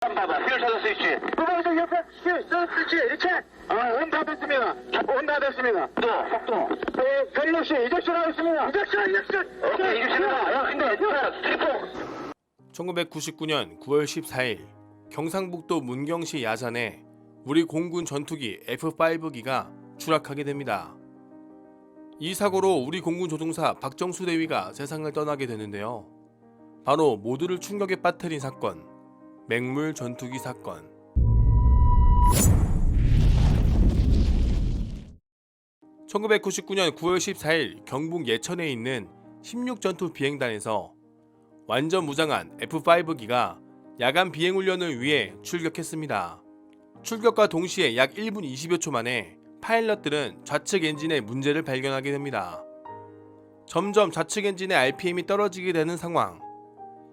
봐봐. 휠 찾을 스위치. 후방석 옆에 스위치 이렇게 온 다 됐습니다. 온 다 됐습니다. 속도. 네, 전력시 이적션 하겠습니다. 이적션. 오케이, 이륙시다. 야, 근데 스트리포. 1999년 9월 14일 경상북도 문경시 야산에 우리 공군 전투기 F-5기가 추락하게 됩니다. 이 사고로 우리 공군 조종사 박정수 대위가 세상을 떠나게 되는데요. 바로 모두를 충격에 빠뜨린 사건, 맹물 전투기 사건. (1999년 9월 14일) 경북 예천에 있는 16전투 비행단에서 완전 무장한 F-5기가 야간 비행훈련을 위해 출격했습니다. 출격과 동시에 약 1분 20여 초 만에 파일럿들은 좌측 엔진에 문제를 발견하게 됩니다. 점점 좌측 엔진의 RPM이 떨어지게 되는 상황.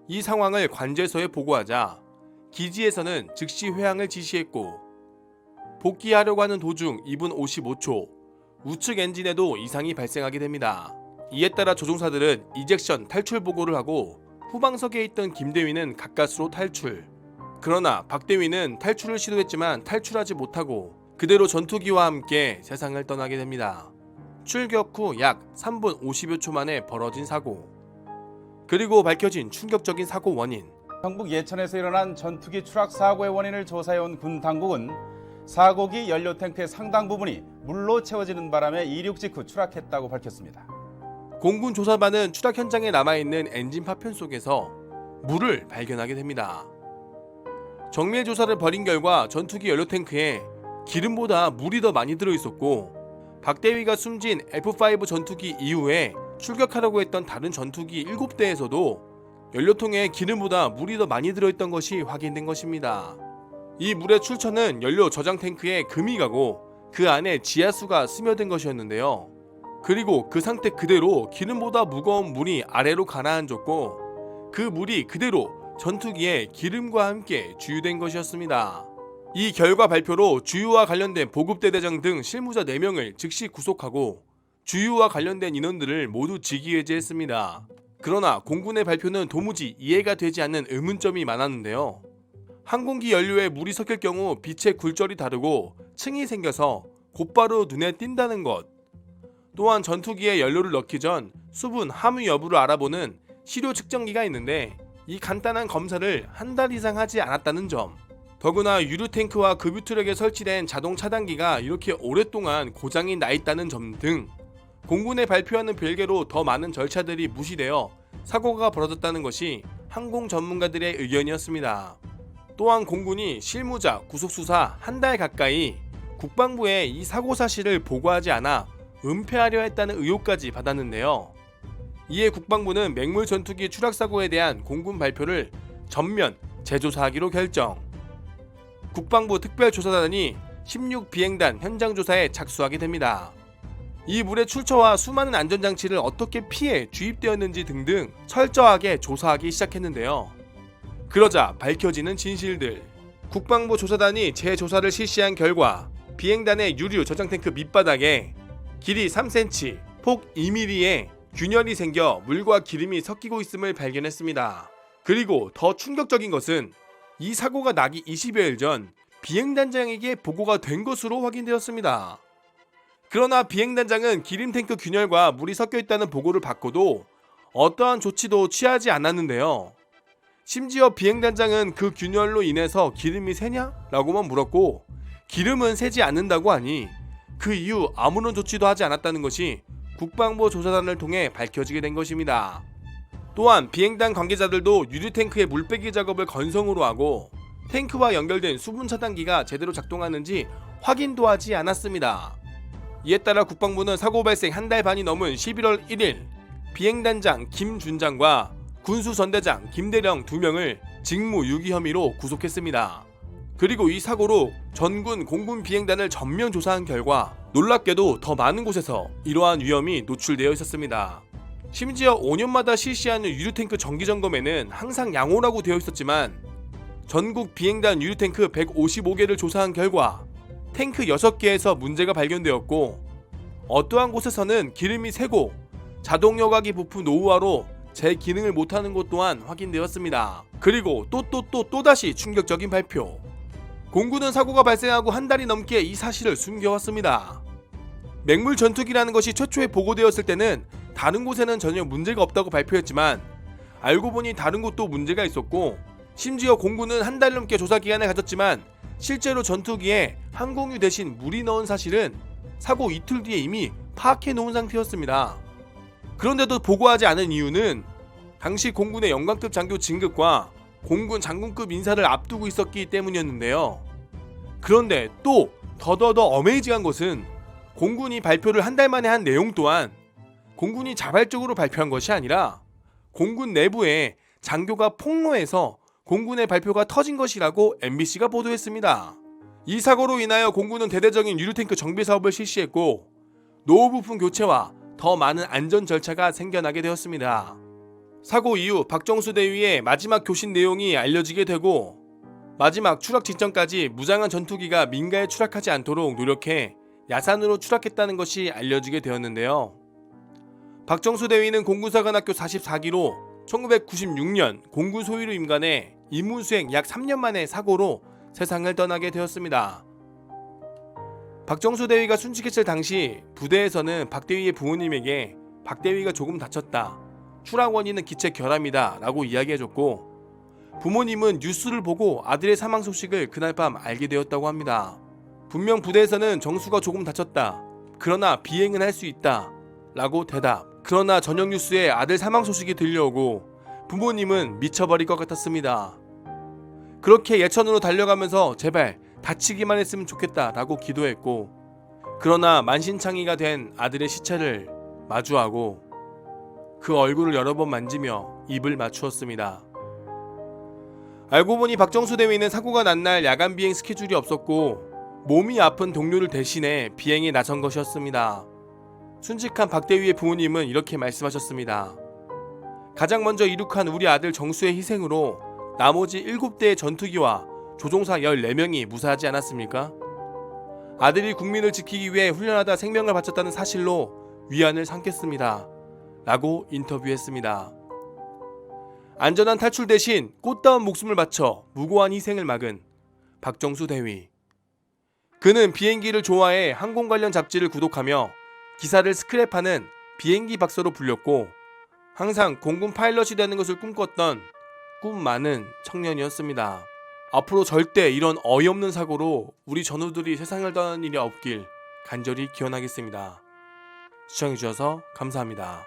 이 상황을 관제소에 보고하자 기지에서는 즉시 회항을 지시했고, 복귀하려고 하는 도중 2분 55초 우측 엔진에도 이상이 발생하게 됩니다. 이에 따라 조종사들은 이젝션 탈출 보고를 하고 후방석에 있던 김대위는 가까스로 탈출. 그러나 박대위는 탈출을 시도했지만 탈출하지 못하고 그대로 전투기와 함께 세상을 떠나게 됩니다. 출격 후 약 3분 50여 초 만에 벌어진 사고. 그리고 밝혀진 충격적인 사고 원인. 경북 예천에서 일어난 전투기 추락 사고의 원인을 조사해온 군 당국은 사고기 연료 탱크의 상당 부분이 물로 채워지는 바람에 이륙 직후 추락했다고 밝혔습니다. 공군 조사반은 추락 현장에 남아있는 엔진 파편 속에서 물을 발견하게 됩니다. 정밀 조사를 벌인 결과 전투기 연료 탱크에 기름보다 물이 더 많이 들어있었고, 박대위가 숨진 F-5 전투기 이후에 출격하려고 했던 다른 전투기 7대에서도 연료통에 기름보다 물이 더 많이 들어있던 것이 확인된 것입니다. 이 물의 출처는 연료 저장 탱크에 금이 가고 그 안에 지하수가 스며든 것이었는데요. 그리고 그 상태 그대로 기름보다 무거운 물이 아래로 가라앉았고 그 물이 그대로 전투기에 기름과 함께 주유된 것이었습니다. 이 결과 발표로 주유와 관련된 보급대대장 등 실무자 4명을 즉시 구속하고 주유와 관련된 인원들을 모두 직위해제했습니다. 그러나 공군의 발표는 도무지 이해가 되지 않는 의문점이 많았는데요. 항공기 연료에 물이 섞일 경우 빛의 굴절이 다르고 층이 생겨서 곧바로 눈에 띈다는 것. 또한 전투기에 연료를 넣기 전 수분, 함유 여부를 알아보는 시료 측정기가 있는데 이 간단한 검사를 한 달 이상 하지 않았다는 점. 더구나 유류 탱크와 급유 트럭에 설치된 자동 차단기가 이렇게 오랫동안 고장이 나 있다는 점 등 공군의 발표와는 별개로 더 많은 절차들이 무시되어 사고가 벌어졌다는 것이 항공 전문가들의 의견이었습니다. 또한 공군이 실무자 구속수사 한 달 가까이 국방부에 이 사고 사실을 보고하지 않아 은폐하려 했다는 의혹까지 받았는데요. 이에 국방부는 맹물 전투기 추락 사고에 대한 공군 발표를 전면 재조사하기로 결정. 국방부 특별조사단이 16비행단 현장 조사에 착수하게 됩니다. 이 물의 출처와 수많은 안전장치를 어떻게 피해 주입되었는지 등등 철저하게 조사하기 시작했는데요. 그러자 밝혀지는 진실들. 국방부 조사단이 재조사를 실시한 결과 비행단의 유류 저장탱크 밑바닥에 길이 3cm, 폭 2mm의 균열이 생겨 물과 기름이 섞이고 있음을 발견했습니다. 그리고 더 충격적인 것은 이 사고가 나기 20여일 전 비행단장에게 보고가 된 것으로 확인되었습니다. 그러나 비행단장은 기름탱크 균열과 물이 섞여 있다는 보고를 받고도 어떠한 조치도 취하지 않았는데요. 심지어 비행단장은 그 균열로 인해서 기름이 새냐? 라고만 물었고 기름은 새지 않는다고 하니 그 이후 아무런 조치도 하지 않았다는 것이 국방부 조사단을 통해 밝혀지게 된 것입니다. 또한 비행단 관계자들도 유류탱크의 물빼기 작업을 건성으로 하고 탱크와 연결된 수분 차단기가 제대로 작동하는지 확인도 하지 않았습니다. 이에 따라 국방부는 사고 발생 한 달 반이 넘은 11월 1일 비행단장 김준장과 군수전대장 김대령 2명을 직무유기 혐의로 구속했습니다. 그리고 이 사고로 전군 공군 비행단을 전면 조사한 결과 놀랍게도 더 많은 곳에서 이러한 위험이 노출되어 있었습니다. 심지어 5년마다 실시하는 유류탱크 정기점검에는 항상 양호라고 되어 있었지만 전국 비행단 유류탱크 155개를 조사한 결과 탱크 6개에서 문제가 발견되었고 어떠한 곳에서는 기름이 새고 자동 여과기 부품 노후화로 제 기능을 못하는 것 또한 확인되었습니다. 그리고 또다시 충격적인 발표. 공군은 사고가 발생하고 한 달이 넘게 이 사실을 숨겨왔습니다. 맹물 전투기라는 것이 최초에 보고되었을 때는 다른 곳에는 전혀 문제가 없다고 발표했지만 알고 보니 다른 곳도 문제가 있었고, 심지어 공군은 한 달 넘게 조사 기간을 가졌지만 실제로 전투기에 항공유 대신 물이 넣은 사실은 사고 이틀 뒤에 이미 파악해 놓은 상태였습니다. 그런데도 보고하지 않은 이유는 당시 공군의 영관급 장교 진급과 공군 장군급 인사를 앞두고 있었기 때문이었는데요. 그런데 또 더더더 어메이징한 것은 공군이 발표를 한 달 만에 한 내용 또한 공군이 자발적으로 발표한 것이 아니라 공군 내부에 장교가 폭로해서 공군의 발표가 터진 것이라고 MBC가 보도했습니다. 이 사고로 인하여 공군은 대대적인 유류탱크 정비 사업을 실시했고 노후 부품 교체와 더 많은 안전 절차가 생겨나게 되었습니다. 사고 이후 박정수 대위의 마지막 교신 내용이 알려지게 되고 마지막 추락 직전까지 무장한 전투기가 민가에 추락하지 않도록 노력해 야산으로 추락했다는 것이 알려지게 되었는데요. 박정수 대위는 공군사관학교 44기로 1996년 공군 소유로 임관해 임무 수행 약 3년 만에 사고로 세상을 떠나게 되었습니다. 박정수 대위가 순직했을 당시 부대에서는 박 대위의 부모님에게 박 대위가 조금 다쳤다, 추락 원인은 기체 결함이다 라고 이야기해줬고, 부모님은 뉴스를 보고 아들의 사망 소식을 그날 밤 알게 되었다고 합니다. 분명 부대에서는 정수가 조금 다쳤다, 그러나 비행은 할 수 있다 라고 대답. 그러나 저녁 뉴스에 아들 사망 소식이 들려오고 부모님은 미쳐버릴 것 같았습니다. 그렇게 예천으로 달려가면서 제발 다치기만 했으면 좋겠다 라고 기도했고, 그러나 만신창이가 된 아들의 시체를 마주하고 그 얼굴을 여러 번 만지며 입을 맞추었습니다. 알고 보니 박정수 대위는 사고가 난 날 야간 비행 스케줄이 없었고 몸이 아픈 동료를 대신해 비행에 나선 것이었습니다. 순직한 박 대위의 부모님은 이렇게 말씀하셨습니다. 가장 먼저 이륙한 우리 아들 정수의 희생으로 나머지 7대의 전투기와 조종사 14명이 무사하지 않았습니까? 아들이 국민을 지키기 위해 훈련하다 생명을 바쳤다는 사실로 위안을 삼겠습니다 라고 인터뷰했습니다. 안전한 탈출 대신 꽃다운 목숨을 바쳐 무고한 희생을 막은 박정수 대위. 그는 비행기를 좋아해 항공 관련 잡지를 구독하며 기사를 스크랩하는 비행기 박사로 불렸고, 항상 공군 파일럿이 되는 것을 꿈꿨던 꿈 많은 청년이었습니다. 앞으로 절대 이런 어이없는 사고로 우리 전우들이 세상을 떠나는 일이 없길 간절히 기원하겠습니다. 시청해주셔서 감사합니다.